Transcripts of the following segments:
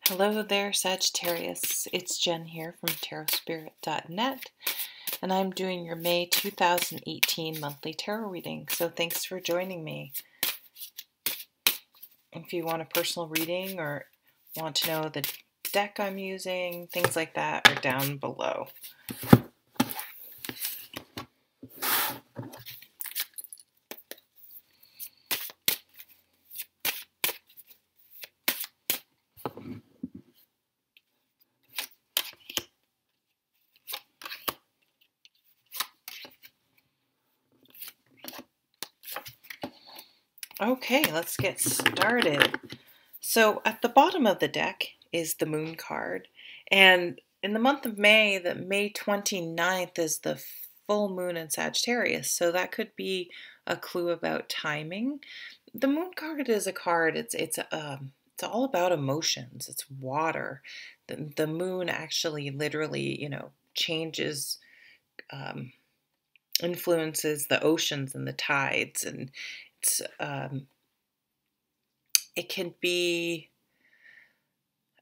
Hello there, Sagittarius. It's Jen here from tarotspirit.net, and I'm doing your May 2018 monthly tarot reading. So thanks for joining me. If you want a personal reading or want to know the deck I'm using, things like that are down below. Okay, let's get started. So at the bottom of the deck is the Moon card, and in the month of May, the May 29th is the full moon in Sagittarius, so that could be a clue about timing. The Moon card is a card, it's all about emotions. It's water. The moon actually literally, changes, influences the oceans and the tides, and it's it can be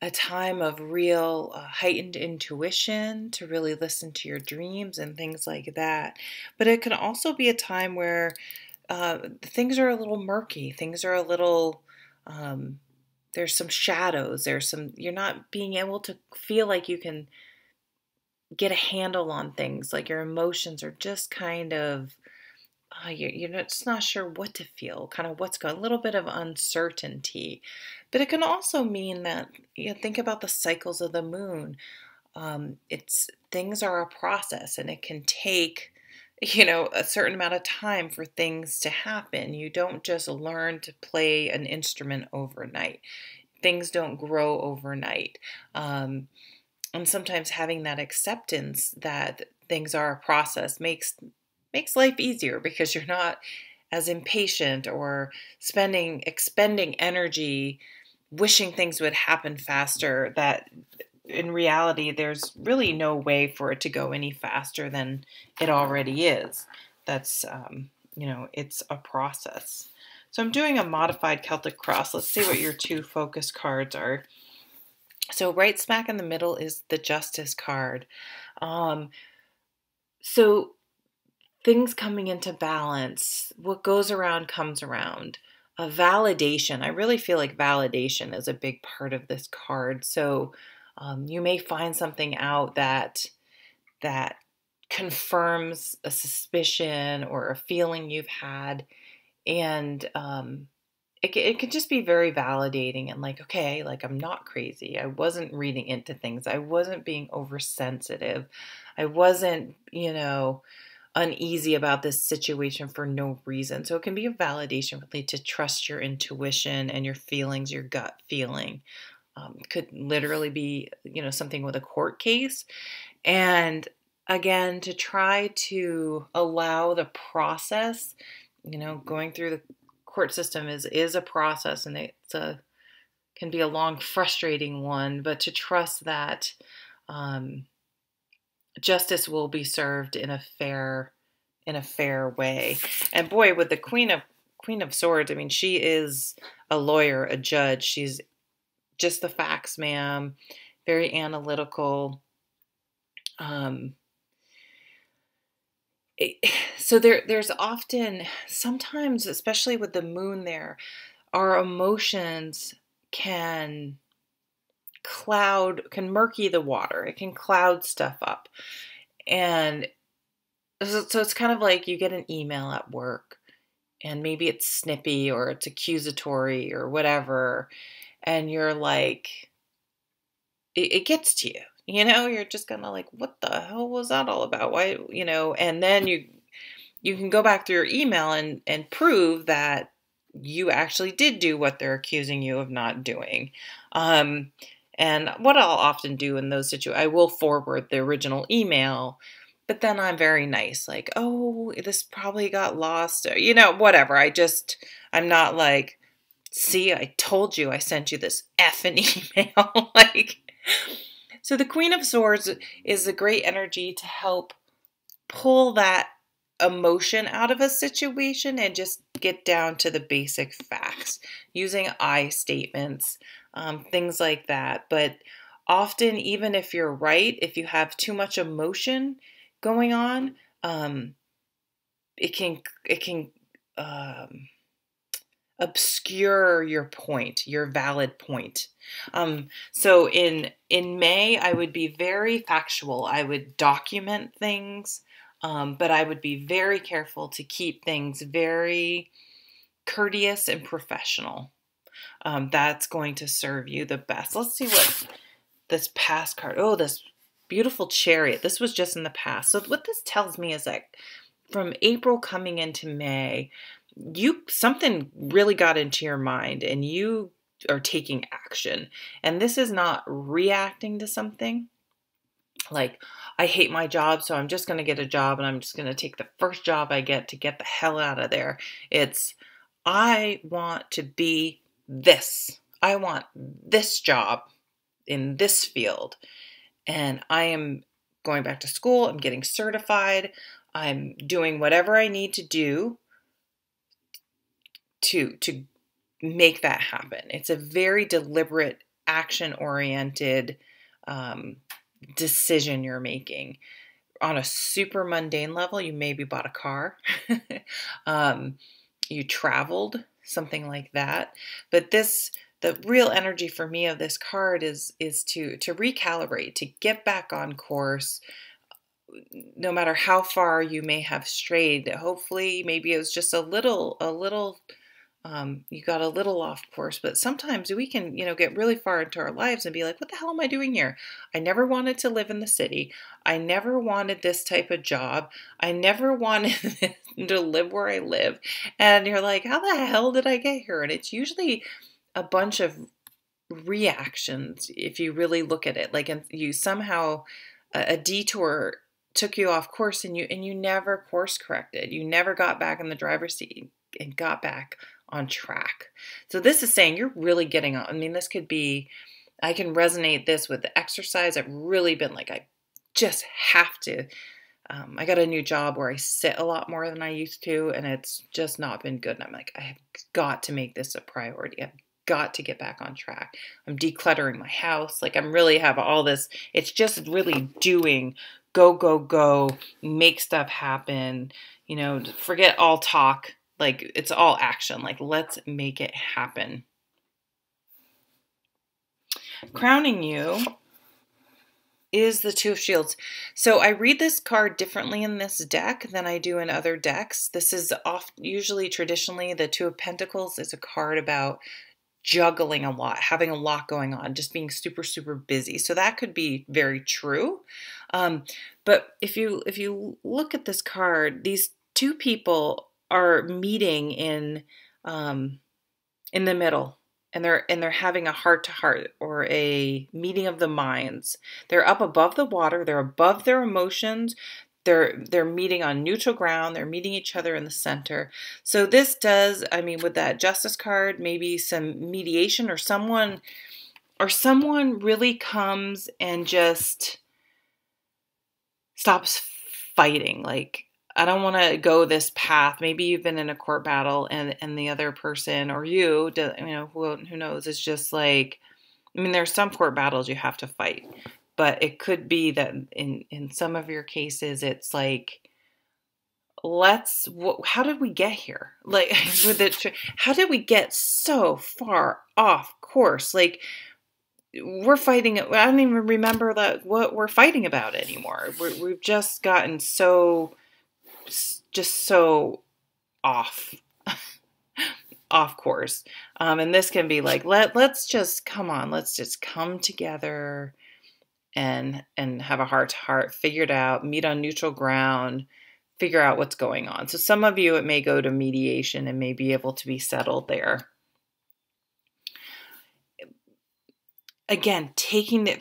a time of real heightened intuition to really listen to your dreams and things like that. But it can also be a time where things are a little murky. Things are a little, there's some shadows. You're not being able to feel like you can get a handle on things. Like your emotions are just kind of, you're just not sure what to feel, kind of what's going, a little bit of uncertainty. But it can also mean that, think about the cycles of the moon. Things are a process, and it can take, a certain amount of time for things to happen. You don't just learn to play an instrument overnight. Things don't grow overnight. And sometimes having that acceptance that things are a process makes life easier, because you're not as impatient or expending energy wishing things would happen faster, that in reality there's really no way for it to go any faster than it already is. That's it's a process. So I'm doing a modified Celtic cross. Let's see what your two focus cards are. So right smack in the middle is the Justice card. So things coming into balance. What goes around comes around. A validation. I really feel like validation is a big part of this card. So you may find something out that confirms a suspicion or a feeling you've had, and it can just be very validating and like, okay, like I'm not crazy. I wasn't reading into things. I wasn't being oversensitive. I wasn't, uneasy about this situation for no reason. So it can be a validation really to trust your intuition and your feelings, your gut feeling. Could literally be, something with a court case. And again, to try to allow the process, going through the court system is a process, and can be a long, frustrating one, but to trust that justice will be served in a fair way. And boy, with the Queen of Swords, I mean, she is a lawyer, a judge. She's just the facts, ma'am. Very analytical. So there's often, sometimes, especially with the moon there, our emotions can murky the water. It can cloud stuff up. And so it's kind of like you get an email at work, and maybe it's snippy or it's accusatory or whatever, and you're like, it gets to you. You're just gonna like, what the hell was that all about? Why, and then you can go back through your email and prove that you actually did do what they're accusing you of not doing. And what I'll often do in those situations, I will forward the original email, but then I'm very nice, like, oh, this probably got lost, or, whatever. I'm not like, see, I told you I sent you this effing email. So the Queen of Swords is a great energy to help pull that emotion out of a situation and just get down to the basic facts using I statements. things like that. But often, even if you're right, if you have too much emotion going on, um, it can um, obscure your point, your valid point. So in May, I would be very factual. I would document things, but I would be very careful to keep things very courteous and professional. That's going to serve you the best. Let's see what this past card. Oh, this beautiful chariot. This was just in the past. So what this tells me is that from April coming into May, something really got into your mind and you are taking action. And this is not reacting to something like, I hate my job, so I'm just going to get a job and I'm just going to take the first job I get to get the hell out of there. It's, I want to be this. I want this job in this field. And I am going back to school. I'm getting certified. I'm doing whatever I need to do to make that happen. It's a very deliberate, action-oriented decision you're making. On a super mundane level, you maybe bought a car, you traveled, something like that. But the real energy for me of this card is to recalibrate, to get back on course, no matter how far you may have strayed. Hopefully, maybe it was just a little, you got a little off course, but sometimes we can, get really far into our lives and be like, what the hell am I doing here? I never wanted to live in the city. I never wanted this type of job. I never wanted to live where I live. And you're like, how the hell did I get here? And it's usually a bunch of reactions if you really look at it. Like, you somehow, a detour took you off course and you never course corrected. You never got back in the driver's seat and got back on track. So this is saying you're really getting on. I mean, this could be, I can resonate this with the exercise. I've really been like, I just have to. I got a new job where I sit a lot more than I used to, and it's just not been good. And I'm like, I have got to make this a priority. I've got to get back on track. I'm decluttering my house. Like, I'm really have all this. It's just really doing, go, go, go, make stuff happen. Forget all talk. Like, it's all action. Like, let's make it happen. Crowning you is the Two of Shields. So I read this card differently in this deck than I do in other decks. This is usually traditionally the Two of Pentacles is a card about juggling a lot, having a lot going on, just being super, super busy. So that could be very true. But if you look at this card, these two people are meeting in the middle, and they're having a heart to heart or a meeting of the minds. They're up above the water. They're above their emotions. They're meeting on neutral ground. They're meeting each other in the center. So this does, I mean, with that Justice card, maybe some mediation or someone really comes and just stops fighting. Like, I don't want to go this path. Maybe you've been in a court battle and the other person or you, who knows, is just like, I mean, there's some court battles you have to fight, but it could be that in some of your cases, it's like, how did we get here? Like, how did we get so far off course? Like, we're fighting. I don't even remember what we're fighting about anymore. We've just gotten so off course. And this can be like, let's just come together and have a heart to heart, figure it out, meet on neutral ground, figure out what's going on. So some of you, it may go to mediation and may be able to be settled there. Again,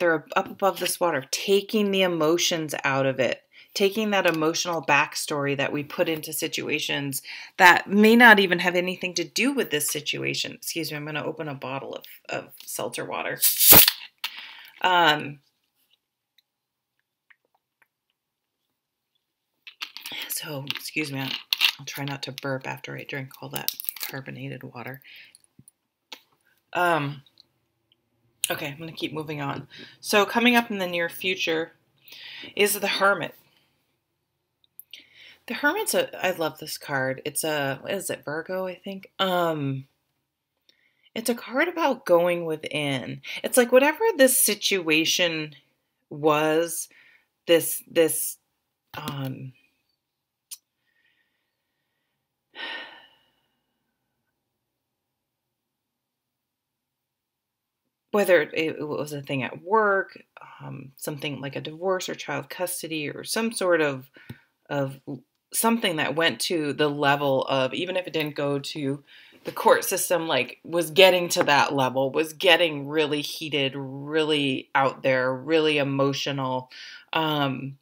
they're up above this water, taking the emotions out of it, taking that emotional backstory that we put into situations that may not even have anything to do with this situation. Excuse me, I'm going to open a bottle of seltzer water. So, excuse me, I'll try not to burp after I drink all that carbonated water. Okay, I'm going to keep moving on. So coming up in the near future is the Hermit. The Hermit's I love this card. It's what is it, Virgo, I think? It's a card about going within. It's like whatever this situation was, this um whether it was a thing at work, something like a divorce or child custody or some sort of something that went to the level of, even if it didn't go to the court system, like was getting to that level, was getting really heated, really out there, really emotional. Um,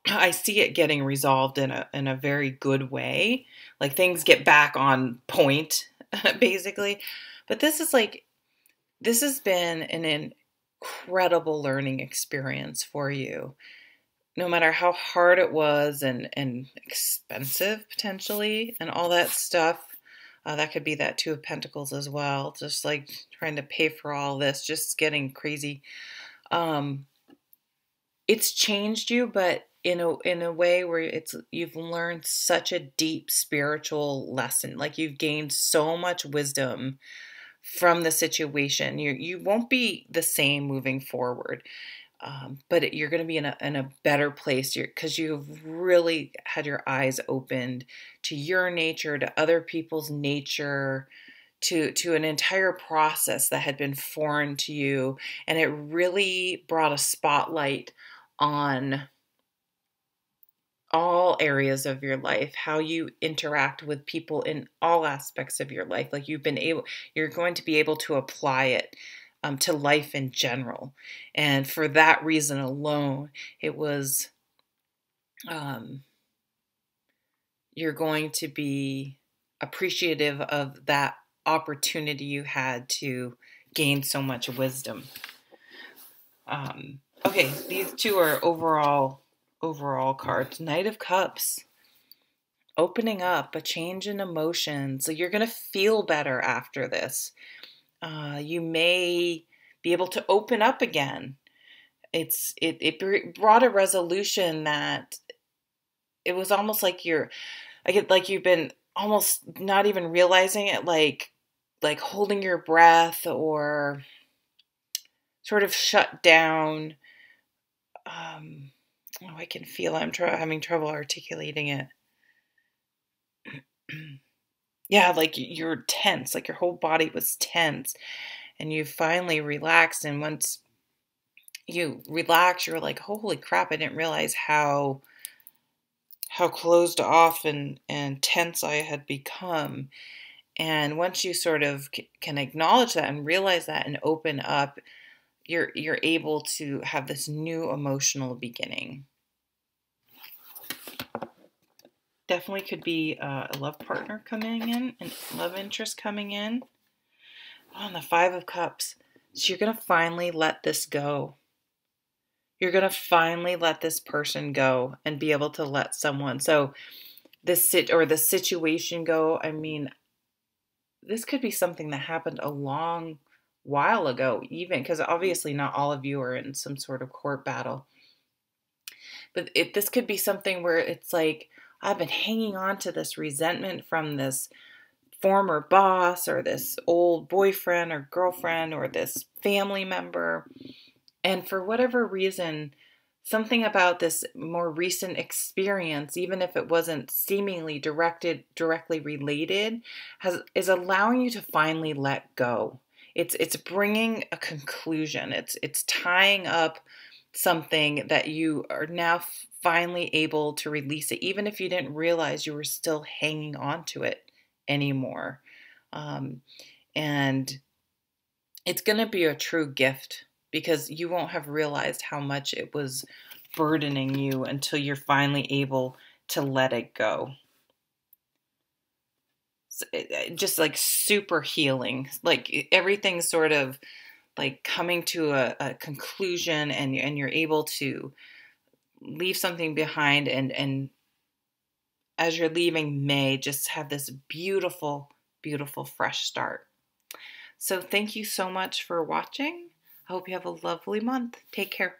I see it getting resolved in a very good way. Like things get back on point, basically. But this has been an incredible learning experience for you. No matter how hard it was and expensive potentially and all that stuff. That could be that Two of Pentacles as well. Just like trying to pay for all this, just getting crazy. Um, it's changed you, but in a way where you've learned such a deep spiritual lesson. Like you've gained so much wisdom from the situation. You won't be the same moving forward. But you're going to be in a better place because you've really had your eyes opened to your nature, to other people's nature, to an entire process that had been foreign to you, and it really brought a spotlight on all areas of your life, how you interact with people in all aspects of your life. Like you're going to be able to apply it to life in general. And for that reason alone, it was, you're going to be appreciative of that opportunity you had to gain so much wisdom. Okay, these two are overall cards. Knight of Cups, opening up, a change in emotions. So you're going to feel better after this. You may be able to open up again. It brought a resolution that it was almost like you've been almost not even realizing it, like holding your breath or sort of shut down. I can feel it. I'm having trouble articulating it. Yeah, like you're tense, like your whole body was tense, and you finally relaxed. And once you relax, you're like, holy crap, I didn't realize how closed off and tense I had become. And once you sort of can acknowledge that and realize that and open up, you're able to have this new emotional beginning. Definitely could be a love partner coming in, and love interest coming in. On the Five of Cups. So you're going to finally let this go. You're going to finally let this person go and be able to let someone. So the situation go. I mean, this could be something that happened a long while ago, even because obviously not all of you are in some sort of court battle. But this could be something where it's like, I've been hanging on to this resentment from this former boss or this old boyfriend or girlfriend or this family member. And for whatever reason, something about this more recent experience, even if it wasn't seemingly directly related, is allowing you to finally let go. It's bringing a conclusion. It's tying up something that you are now finally able to release it, even if you didn't realize you were still hanging on to it anymore. And it's going to be a true gift because you won't have realized how much it was burdening you until you're finally able to let it go. Just like super healing, like everything's sort of like coming to a conclusion, and you're able to leave something behind, and as you're leaving, may just have this beautiful, beautiful fresh start. So thank you so much for watching. I hope you have a lovely month. Take care.